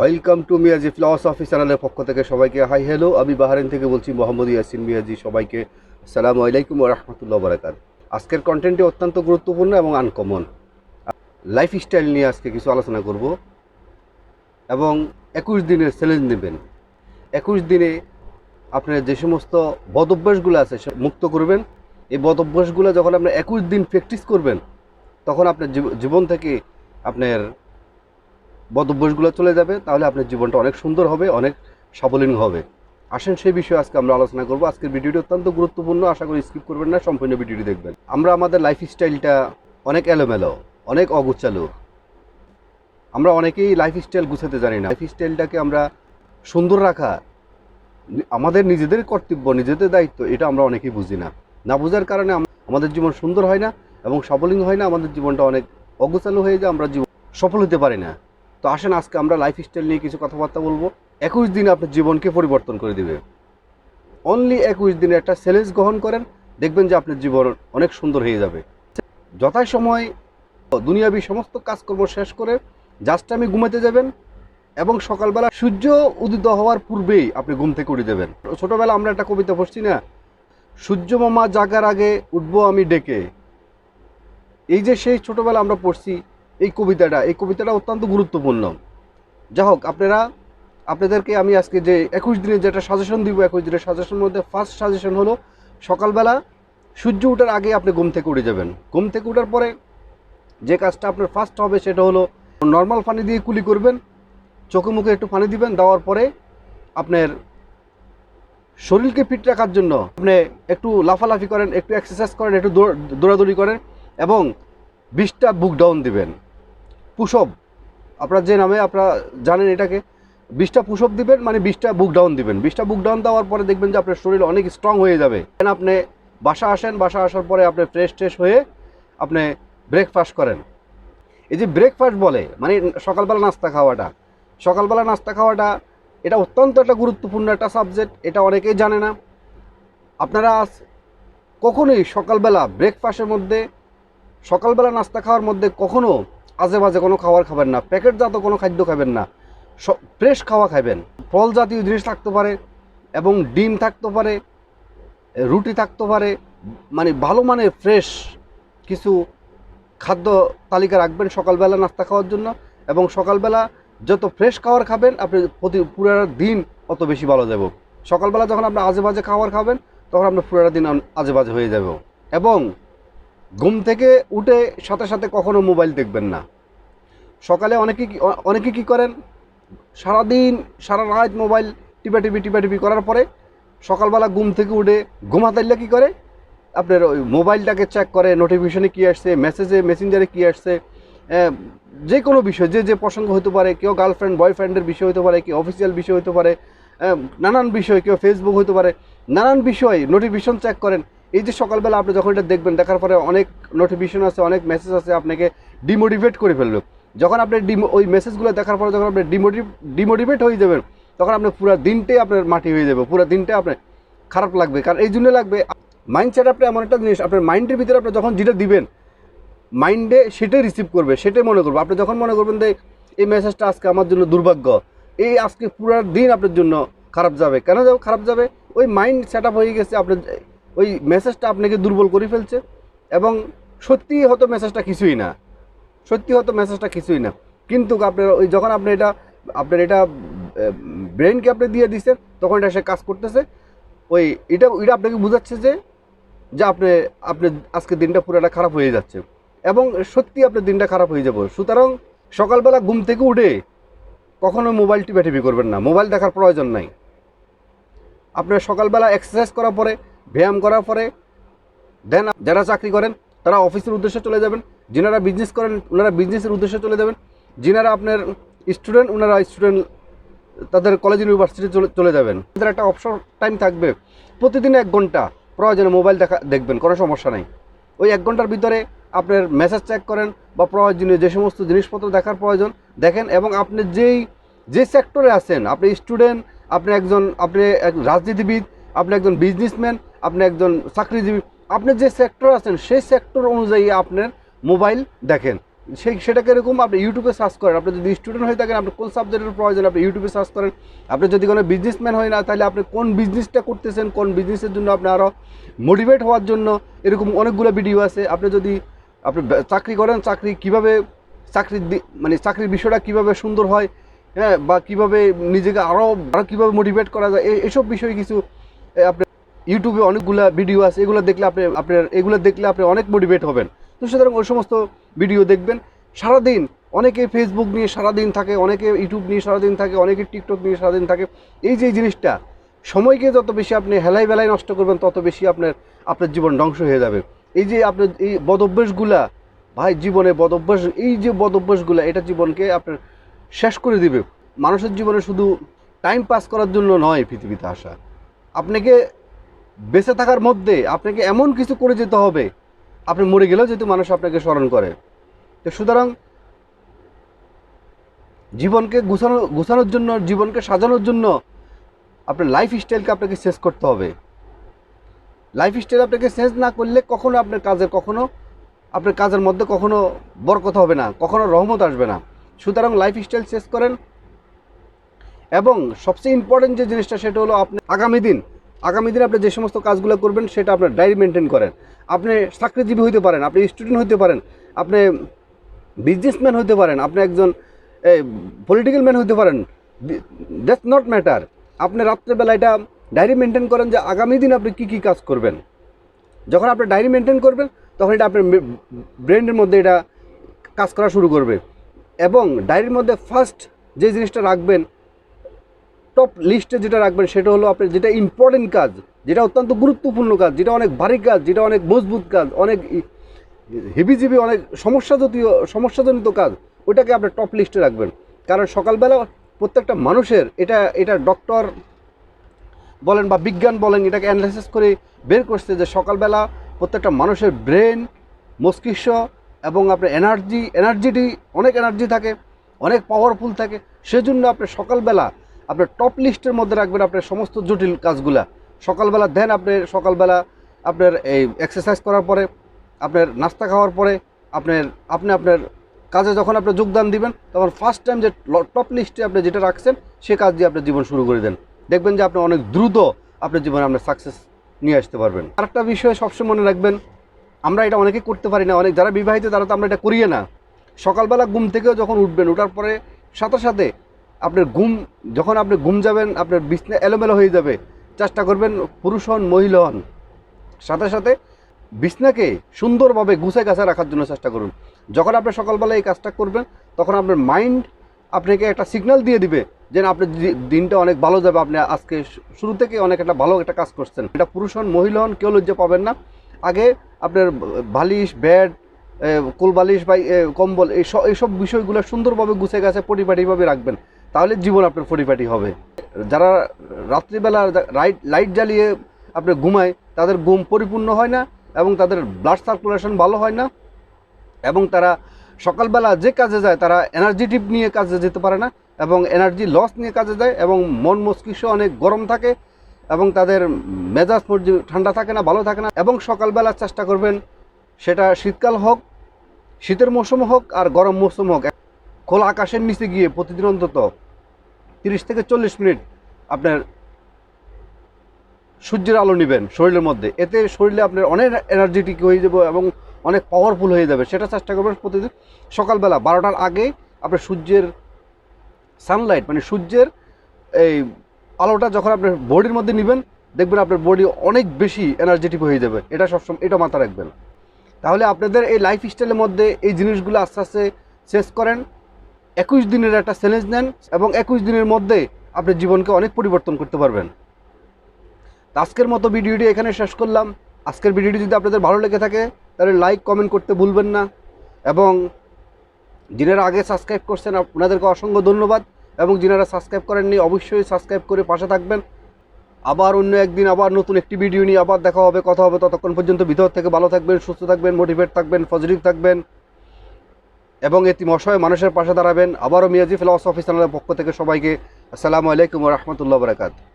Welcome to Miyaji philosophy চ্যানেলের পক্ষ থেকে সবাইকে হাই হ্যালো। আমি বাহারেন থেকে বলছি মোহাম্মদ ইয়াসিন মিয়াজি। সবাইকে আসসালামু আলাইকুম ওয়া রাহমাতুল্লাহি ওয়া বারাকাতুহু। আজকের কন্টেন্টটি অত্যন্ত গুরুত্বপূর্ণ এবং আনকমন। লাইফস্টাইল নিয়ে আজকে কিছু আলোচনা করব এবং 21 দিনের চ্যালেঞ্জ নেবেন। 21 দিনে আপনার যে সমস্ত বদ অভ্যাসগুলো আছে সে মুক্ত করবেন। এই বদ অভ্যাসগুলো যখন আপনি 21 দিন প্র্যাকটিস করবেন তখন আপনার জীবন থেকে আপনার বদ অভ্যাসগুলো চলে যাবে। তাহলে আপনার জীবনটা অনেক সুন্দর হবে, অনেক সাবলীল হবে। আসেন সেই বিষয়ে আজকে আমরা আলোচনা করব। আজকের ভিডিওটি অত্যন্ত গুরুত্বপূর্ণ, আশা করি স্কিপ করবেন না, সম্পূর্ণ ভিডিওটি দেখবেন। আমরা আমাদের লাইফস্টাইলটা অনেক এলোমেলো, অনেক অগোছালো। আমরা অনেকেই লাইফস্টাইল গুছাতে জানি না। লাইফস্টাইলটাকে আমরা সুন্দর রাখা আমাদের নিজেদের কর্তব্য, নিজেদের দায়িত্ব, এটা আমরা অনেকেই বুঝি না। না বোঝার কারণে আমাদের জীবন সুন্দর হয় না এবং সাবলীল হয় না। আমাদের জীবনটা অনেক অগোছালো হয়ে যায়, আমরা জীবন সফল হতে পারি না। তো আসেন আজকে আমরা লাইফস্টাইল নিয়ে কিছু কথাবার্তা বলবো। 21 দিন আপনার জীবনকে পরিবর্তন করে দিবে। অনলি 21 দিনে একটা চ্যালেঞ্জ গ্রহণ করেন, দেখবেন যে আপনার জীবন অনেক সুন্দর হয়ে যাবে। যথাসময় দুনিয়াবি সমস্ত কাজকর্ম শেষ করে জাস্ট আমি ঘুমাতে যাবেন এবং সকালবেলা সূর্য উদিত হওয়ার পূর্বেই আপনি ঘুম থেকে উঠে যাবেন। ছোটবেলা আমরা একটা কবিতা পড়ছি না, সূর্য মামা জাগার আগে উঠবো আমি ডেকে। এই যে সেই ছোটবেলা আমরা পড়ছি এই কবিতাটা অত্যন্ত গুরুত্বপূর্ণ। যা হোক, আপনাদেরকে আমি আজকে যে 21 দিনের যেটা সাজেশন দিব, 21 দিনের সাজেশনের মধ্যে ফার্স্ট সাজেশন হলো সকালবেলা সূর্য ওঠার আগে আপনি ঘুম থেকে উঠে যাবেন। ঘুম থেকে ওঠার পরে যে কাজটা আপনার ফার্স্ট হবে সেটা হলো নর্মাল পানি দিয়ে কুলি করবেন, চোখে মুখে একটু পানি দিবেন। দেওয়ার পরে আপনার শরীরকে ফিট রাখার জন্য আপনি একটু লাফালাফি করেন, একটু এক্সারসাইজ করেন, একটু দৌড়াদৌড়ি করেন এবং 20টা বুক ডাউন দিবেন। পুশঅপ, আপনার যে নামে আপনারা জানেন এটাকে, 20টা পুশঅপ দিবেন, মানে 20টা বুক ডাউন দিবেন। 20টা বুক ডাউন দেওয়ার পরে দেখবেন যে আপনার শরীর অনেক স্ট্রং হয়ে যাবে। আপনি বাসা আসার পরে আপনি ফ্রেশ হয়ে আপনি ব্রেকফাস্ট করেন। এই যে ব্রেকফাস্ট বলে মানে সকালবেলা নাস্তা খাওয়াটা এটা অত্যন্ত একটা গুরুত্বপূর্ণ একটা সাবজেক্ট। এটা অনেকেই জানে না। আপনারা কখনোই সকালবেলা নাস্তা খাওয়ার মধ্যে কখনো আজে বাজে কোনো খাবার খাবেন না, প্যাকেটজাত কোনো খাদ্য খাবেন না, ফ্রেশ খাওয়া খাবেন। ফল জাতীয় জিনিস থাকতে পারে এবং ডিম থাকতে পারে, রুটি থাকতে পারে, মানে ভালো মানের ফ্রেশ কিছু খাদ্য তালিকা রাখবেন সকালবেলা নাস্তা খাওয়ার জন্য। এবং সকালবেলা যত ফ্রেশ খাবার খাবেন আপনি পুরো দিন অত বেশি ভালো যাব। সকালবেলা যখন আপনি আজে বাজে খাবার খাবেন তখন আপনার পুরো দিন আজে বাজে হয়ে যাবে। এবং ঘুম থেকে উঠে সাথে কখনো মোবাইল দেখবেন না। সকালে অনেকে কি করেন, সারা রাত মোবাইল টিপাটিপি করার পরে সকালবেলা ঘুম থেকে উঠে ঘুমাতাইলে কী করে, আপনার ওই মোবাইলটাকে চেক করে, নোটিফিকেশনে কী আসছে, মেসেঞ্জারে কী আসছে, যে কোনো বিষয়, যে প্রসঙ্গ হতে পারে, কেউ গার্লফ্রেন্ড বয়ফ্রেন্ডের বিষয় হতে পারে, কেউ অফিসিয়াল বিষয় হতে পারে, নানান বিষয়, কেউ ফেসবুক হতে পারে, নানান বিষয় নোটিফিকেশন চেক করেন। এই যে সকালবেলা আপনি যখন এটা দেখবেন, দেখার পরে অনেক নোটিফিকেশন আছে, অনেক মেসেজ আছে, আপনাকে ডিমোটিভেট করে ফেলবে। যখন আপনি ওই মেসেজগুলো দেখার পরে যখন আপনি ডিমোটিভেট হয়ে যাবেন তখন আপনার পুরো দিনটাই আপনার মাটি হয়ে যাবে, পুরো দিনটাই আপনার খারাপ লাগবে। কারণ এই জন্য লাগবে, মাইন্ড সেট আপনি এমন একটা জিনিস, আপনার মাইন্ডের ভিতরে আপনি যখন যেটা দিবেন মাইন্ডে সেটাই রিসিভ করবে, সেটাই মনে করবে। আপনি যখন মনে করবেন যে এই মেসেজটা আজকে আমার জন্য দুর্ভাগ্য, এই আজকে পুরো দিন আপনার জন্য খারাপ যাবে। কেন খারাপ যাবে? ওই মাইন্ড সেট আপ হয়ে গেছে, আপনার ওই মেসেজটা আপনাকে দুর্বল করে ফেলছে। এবং সত্যি হয়তো মেসেজটা কিছুই না, কিন্তু আপনার ওই যখন আপনার এটা ব্রেনকে আপনি দিয়ে দিচ্ছেন তখন এটা সে কাজ করতেছে। এটা আপনাকে বোঝাচ্ছে যে আপনি আজকে দিনটা পুরোটা খারাপ হয়ে যাচ্ছে এবং সত্যি আপনার দিনটা খারাপ হয়ে যাবে। সুতরাং সকালবেলা ঘুম থেকে উঠে কখনো মোবাইল টিপি করবেন না, মোবাইল দেখার প্রয়োজন নাই। আপনার সকালবেলা এক্সারসাইজ করার পরে, ব্যায়াম করার পরে দেন যারা চাকরি করেন তারা অফিসের উদ্দেশ্যে চলে যাবেন, যিনারা বিজনেস করেন ওনারা বিজনেসের উদ্দেশ্যে চলে যাবেন, যিনারা আপনার স্টুডেন্ট ওনারা স্টুডেন্ট তাদের কলেজ ইউনিভার্সিটি চলে যাবেন। তাদের একটা অবসর টাইম থাকবে, প্রতিদিন 1 ঘন্টা প্রয়োজনে মোবাইল দেখবেন, কোনো সমস্যা নাই। ওই 1 ঘন্টার ভিতরে আপনার মেসেজ চেক করেন বা প্রয়োজনীয় যে সমস্ত জিনিসপত্র দেখার প্রয়োজন দেখেন। এবং আপনি যে সেক্টরে আছেন, আপনি স্টুডেন্ট, আপনি এক রাজনীতিবিদ, আপনি একজন বিজনেসম্যান, আপনি একজন চাকরিজীবী, আপনি যে সেক্টর আছেন সেই সেক্টর অনুযায়ী আপনার মোবাইল দেখেন। সেটাকে এরকম আপনি ইউটিউবে সার্চ করেন। আপনি যদি স্টুডেন্ট হয়ে থাকেন, আপনি কোন সাবজেক্টের প্রয়োজন আপনি ইউটিউবে সার্চ করেন। আপনি যদি কোনো বিজনেসম্যান হয় না, তাহলে আপনি কোন বিজনেসটা করতেছেন, কোন বিজনেসের জন্য আপনি আরও মোটিভেট হওয়ার জন্য এরকম অনেকগুলো ভিডিও আছে। আপনি যদি আপনি চাকরি করেন, চাকরি কীভাবে মানে চাকরির বিষয়টা কীভাবে সুন্দর হয়, হ্যাঁ, বা কীভাবে নিজেকে আরও কীভাবে মোটিভেট করা যায়, এসব বিষয়ে কিছু আপনি ইউটিউবে অনেকগুলো ভিডিও আছে। এগুলো দেখলে আপনি অনেক মোটিভেট হবেন। তো সুতরাং ওই সমস্ত ভিডিও দেখবেন। সারাদিন অনেকে ফেসবুক নিয়ে সারাদিন থাকে, অনেকে ইউটিউব নিয়ে সারাদিন থাকে, অনেকে টিকটক নিয়ে সারাদিন থাকে। এই যে জিনিসটা, সময়কে যত বেশি আপনি হেলাই বেলায় নষ্ট করবেন, তত বেশি আপনার জীবন ধ্বংস হয়ে যাবে। এই যে আপনার এই বদভ্যাসগুলা, ভাই, জীবনে বদভ্যাস, এই যে বদভ্যাসগুলা, এটা জীবনকে আপনার শেষ করে দিবে। মানুষের জীবনে শুধু টাইম পাস করার জন্য নয় পৃথিবীতে আসা, আপনাকে বেঁচে থাকার মধ্যে আপনাকে এমন কিছু করে যেতে হবে, আপনি মরে গেলেও যেহেতু মানুষ আপনাকে স্মরণ করে। তো সুতরাং জীবনকে গুছানোর জন্য, জীবনকে সাজানোর জন্য আপনার লাইফ স্টাইলকে আপনাকে চেঞ্জ করতে হবে। লাইফ স্টাইল আপনাকে চেঞ্জ না করলে কখনো আপনার কাজের মধ্যে কখনো বরকত হবে না, কখনো রহমত আসবে না। সুতরাং লাইফ স্টাইল চেঞ্জ করেন। এবং সবচেয়ে ইম্পর্টেন্ট যে জিনিসটা, সেটা হলো আপনি আগামী দিন আপনি যে সমস্ত কাজগুলো করবেন সেটা আপনার ডায়েরি মেনটেন করেন। আপনি চাকরিজীবী হইতে পারেন, আপনি স্টুডেন্ট হইতে পারেন, আপনি বিজনেসম্যান হইতে পারেন, আপনি একজন পলিটিক্যাল ম্যান হইতে পারেন, দ্যাটস নট ম্যাটার। আপনি রাত্রেবেলা এটা ডায়েরি মেনটেন করেন যে আগামী দিন আপনি কী কী কাজ করবেন। যখন আপনি ডায়েরি মেনটেন করবেন, তখন এটা আপনার ব্রেনের মধ্যে এটা কাজ করা শুরু করবে। এবং ডায়েরির মধ্যে ফার্স্ট যে জিনিসটা রাখবেন, টপ লিস্টে যেটা রাখবেন, সেটা হলো আপনার যেটা ইম্পর্টেন্ট কাজ, যেটা অত্যন্ত গুরুত্বপূর্ণ কাজ, যেটা অনেক ভারী কাজ, যেটা অনেক মজবুত কাজ, অনেক হেভিজিবি, অনেক সমস্যাজনিত কাজ, ওইটাকে আপনি টপ লিস্টে রাখবেন। কারণ সকালবেলা প্রত্যেকটা মানুষের এটা ডক্টর বলেন বা বিজ্ঞান বলেন, এটাকে অ্যানালাইসিস করে বের করছে যে সকালবেলা প্রত্যেকটা মানুষের ব্রেন, মস্তিষ্ক এবং আপনার এনার্জিটি অনেক এনার্জি থাকে, অনেক পাওয়ারফুল থাকে। সেজন্য আপনি সকালবেলা আপনার টপ লিস্টের মধ্যে রাখবেন আপনার সমস্ত জটিল কাজগুলা। সকালবেলা দেন, সকালবেলা আপনার এই এক্সারসাইজ করার পরে, আপনার নাস্তা খাওয়ার পরে, আপনার কাজে যখন আপনি যোগদান দিবেন, তখন ফার্স্ট টাইম যে টপ লিস্টে আপনি যেটা রাখছেন, সে কাজ দিয়ে আপনার জীবন শুরু করে দেন। দেখবেন যে আপনি অনেক দ্রুত আপনার জীবনে আপনার সাকসেস নিয়ে আসতে পারবেন। আরেকটা বিষয় সবসময় মনে রাখবেন, আমরা এটা অনেকেই করতে পারি না, অনেক যারা বিবাহিত তারা তো আমরা এটা করিয়ে না। সকালবেলা ঘুম থেকেও যখন উঠবেন, ওঠার পরে সাথে সাথে যখন আপনি ঘুম যাবেন, আপনার বিছনা এলোমেলো হয়ে যাবে। চেষ্টা করবেন, পুরুষ হন মহিলা হন, সাথে সাথে বিছনাকে সুন্দরভাবে গুছায় গাছায় রাখার জন্য চেষ্টা করুন। যখন আপনি সকালবেলা এই কাজটা করবেন, তখন আপনার মাইন্ড আপনাকে একটা সিগন্যাল দিয়ে দিবে যে আপনার দিনটা অনেক ভালো যাবে, আপনি আজকে শুরু থেকে অনেক ভালো একটা কাজ করছেন। এটা পুরুষ হন মহিলা হন, কেউ লজ্জা পাবেন না। আগে আপনার বালিশ, বেড, কোলবালিশ বা কম্বল, এইসব বিষয়গুলো সুন্দরভাবে গুছিয়ে গাছে পরিপাটিভাবে রাখবেন, তাহলে জীবন আপনার পরিপাটি হবে। যারা রাত্রিবেলা লাইট জ্বালিয়ে আপনার ঘুমায়, তাদের ঘুম পরিপূর্ণ হয় না এবং তাদের ব্লাড সার্কুলেশন ভালো হয় না, এবং তারা সকালবেলা যে কাজে যায় তারা এনার্জেটিক নিয়ে কাজে যেতে পারে না এবং এনার্জি লস নিয়ে কাজে যায়, এবং মন মস্তিষ্ক অনেক গরম থাকে এবং তাদের মেজাজ ঠান্ডা থাকে না, ভালো থাকে না। এবং সকালবেলা চেষ্টা করবেন, সেটা শীতকাল হোক, শীতের মৌসুম হোক আর গরম মৌসুম হোক, খোলা আকাশের নিচে গিয়ে প্রতিদিন অন্তত 30 থেকে 40 মিনিট আপনার সূর্যের আলো নেবেন শরীরের মধ্যে। এতে শরীরে আপনার অনেক এনার্জেটিক হয়ে যাবে এবং অনেক পাওয়ারফুল হয়ে যাবে। সেটা চেষ্টা করবেন প্রতিদিন সকালবেলা 12টার আগে আপনার সূর্যের সানলাইট, মানে সূর্যের এই আলোটা যখন আপনার বডির মধ্যে নেবেন, দেখবেন আপনার বডি অনেক বেশি এনার্জেটিক হয়ে যাবে। এটা সবসময় এটা মাথা রাখবেন। তাহলে আপনাদের এই লাইফ স্টাইলের মধ্যে এই জিনিসগুলো আস্তে আস্তে শেষ করেন। 21 দিনের একটা চ্যালেঞ্জ নেন এবং 21 দিনের মধ্যে আপনার জীবনকে অনেক পরিবর্তন করতে পারবেন। আজকের মতো ভিডিওটি এখানে শেষ করলাম। আজকের ভিডিওটি যদি আপনাদের ভালো লেগে থাকে, তাহলে লাইক কমেন্ট করতে ভুলবেন না, এবং যিনারা আগে সাবস্ক্রাইব করছেন আপনাদেরকে অসংখ্য ধন্যবাদ, এবং যিনারা সাবস্ক্রাইব করেননি অবশ্যই সাবস্ক্রাইব করে পাশে থাকবেন। আবার অন্য একদিন আবার নতুন একটি ভিডিও নিয়ে আবার দেখা হবে, কথা হবে। ততক্ষণ পর্যন্ত ভিতর থেকে ভালো থাকবেন, সুস্থ থাকবেন, মোটিভেট থাকবেন, পজিটিভ থাকবেন এবং এতিম অসহায় মানুষের পাশে দাঁড়াবেন। আবারও মিয়াজি ফিলসফি চ্যানেলের পক্ষ থেকে সবাইকে আসসালামু আলাইকুম ওয়া রাহমাতুল্লাহি ওয়া বারাকাতুহু।